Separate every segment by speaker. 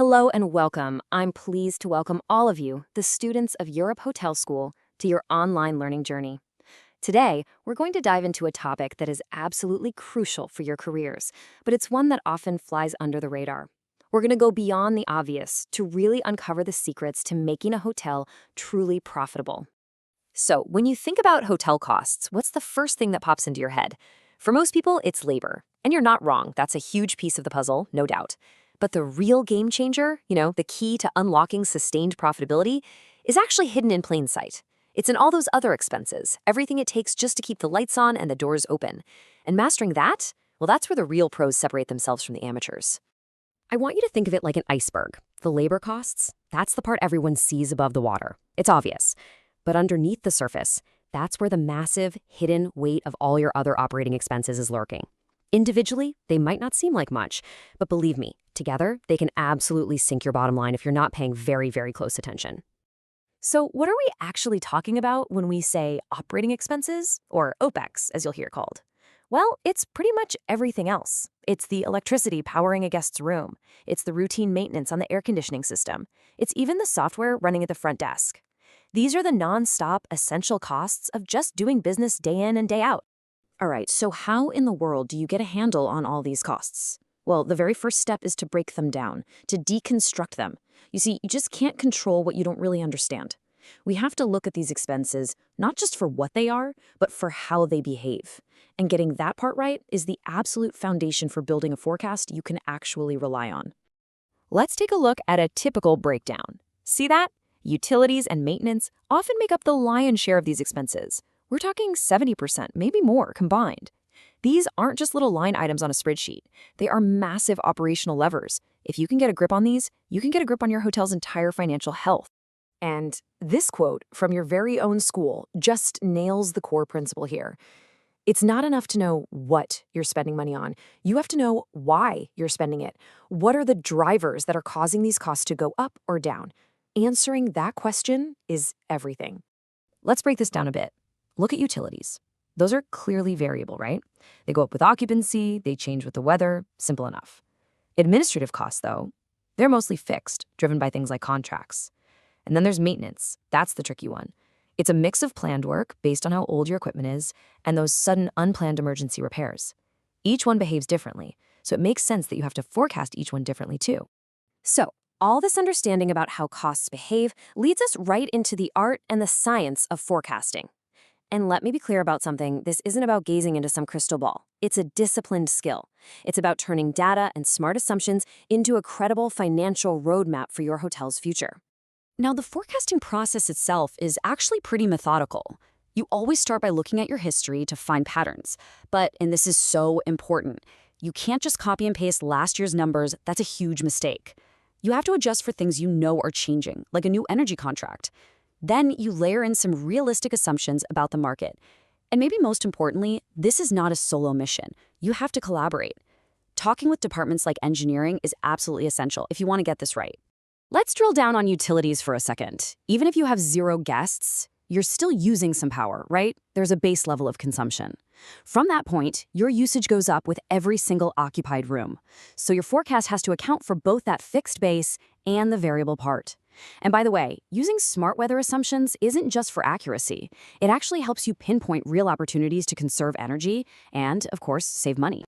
Speaker 1: Hello and welcome. I'm pleased to welcome all of you, the students of Europe Hotel School, to your online learning journey. Today, we're going to dive into a topic that is absolutely crucial for your careers, but it's one that often flies under the radar. We're going to go beyond the obvious to really uncover the secrets to making a hotel truly profitable. So, when you think about hotel costs, what's the first thing that pops into your head? For most people, it's labor. And you're not wrong, that's a huge piece of the puzzle, no doubt. But the real game changer, the key to unlocking sustained profitability, is actually hidden in plain sight. It's in all those other expenses, everything it takes just to keep the lights on and the doors open. And mastering that, well, that's where the real pros separate themselves from the amateurs. I want you to think of it like an iceberg. The labor costs, that's the part everyone sees above the water. It's obvious. But underneath the surface, that's where the massive, hidden weight of all your other operating expenses is lurking. Individually, they might not seem like much, but believe me, together, they can absolutely sink your bottom line if you're not paying very, very close attention. So what are we actually talking about when we say operating expenses, or OPEX, as you'll hear called? Well, it's pretty much everything else. It's the electricity powering a guest's room. It's the routine maintenance on the air conditioning system. It's even the software running at the front desk. These are the non-stop essential costs of just doing business day in and day out. All right, so how in the world do you get a handle on all these costs? Well, the very first step is to break them down, to deconstruct them. You see, you just can't control what you don't really understand. We have to look at these expenses not just for what they are, but for how they behave. And getting that part right is the absolute foundation for building a forecast you can actually rely on. Let's take a look at a typical breakdown. See that? Utilities and maintenance often make up the lion's share of these expenses. We're talking 70%, maybe more, combined. These aren't just little line items on a spreadsheet. They are massive operational levers. If you can get a grip on these, you can get a grip on your hotel's entire financial health. And this quote from your very own school just nails the core principle here. It's not enough to know what you're spending money on. You have to know why you're spending it. What are the drivers that are causing these costs to go up or down? Answering that question is everything. Let's break this down a bit. Look at utilities. Those are clearly variable, right? They go up with occupancy, they change with the weather, simple enough. Administrative costs, though, they're mostly fixed, driven by things like contracts. And then there's maintenance. That's the tricky one. It's a mix of planned work based on how old your equipment is and those sudden unplanned emergency repairs. Each one behaves differently, so it makes sense that you have to forecast each one differently too. So, all this understanding about how costs behave leads us right into the art and the science of forecasting. And let me be clear about something, this isn't about gazing into some crystal ball. It's a disciplined skill. It's about turning data and smart assumptions into a credible financial roadmap for your hotel's future. Now, the forecasting process itself is actually pretty methodical. You always start by looking at your history to find patterns. But, and this is so important, you can't just copy and paste last year's numbers. That's a huge mistake. You have to adjust for things you know are changing, like a new energy contract. Then you layer in some realistic assumptions about the market. And maybe most importantly, this is not a solo mission. You have to collaborate. Talking with departments like engineering is absolutely essential if you want to get this right. Let's drill down on utilities for a second. Even if you have 0 guests, you're still using some power, right? There's a base level of consumption. From that point, your usage goes up with every single occupied room. So your forecast has to account for both that fixed base and the variable part. And by the way, using smart weather assumptions isn't just for accuracy. It actually helps you pinpoint real opportunities to conserve energy and, of course, save money.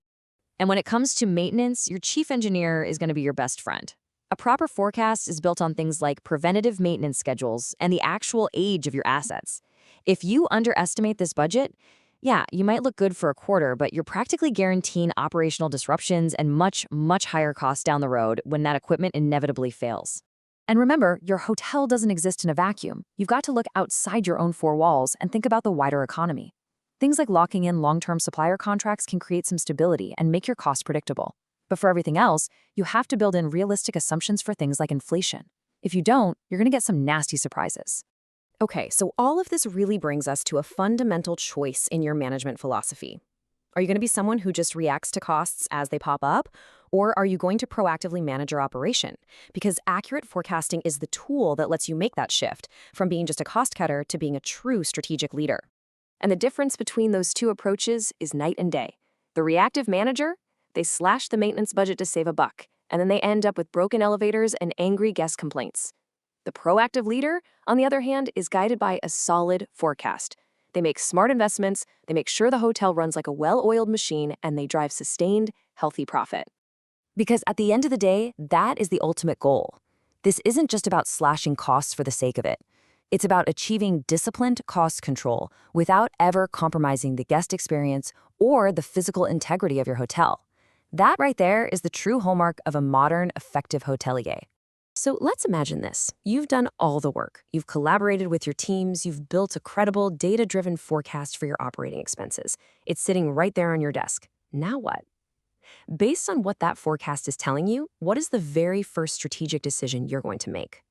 Speaker 1: And when it comes to maintenance, your chief engineer is going to be your best friend. A proper forecast is built on things like preventative maintenance schedules and the actual age of your assets. If you underestimate this budget, yeah, you might look good for a quarter, but you're practically guaranteeing operational disruptions and much, much higher costs down the road when that equipment inevitably fails. And remember, your hotel doesn't exist in a vacuum. You've got to look outside your own 4 walls and think about the wider economy. Things like locking in long-term supplier contracts can create some stability and make your costs predictable. But for everything else, you have to build in realistic assumptions for things like inflation. If you don't, you're going to get some nasty surprises. Okay, so all of this really brings us to a fundamental choice in your management philosophy. Are you going to be someone who just reacts to costs as they pop up? Or are you going to proactively manage your operation? Because accurate forecasting is the tool that lets you make that shift from being just a cost cutter to being a true strategic leader. And the difference between those two approaches is night and day. The reactive manager, they slash the maintenance budget to save a buck, and then they end up with broken elevators and angry guest complaints. The proactive leader, on the other hand, is guided by a solid forecast. They make smart investments, they make sure the hotel runs like a well-oiled machine, and they drive sustained, healthy profit. Because at the end of the day, that is the ultimate goal. This isn't just about slashing costs for the sake of it. It's about achieving disciplined cost control without ever compromising the guest experience or the physical integrity of your hotel. That right there is the true hallmark of a modern, effective hotelier. So let's imagine this. You've done all the work. You've collaborated with your teams. You've built a credible, data-driven forecast for your operating expenses. It's sitting right there on your desk. Now what? Based on what that forecast is telling you, what is the very first strategic decision you're going to make?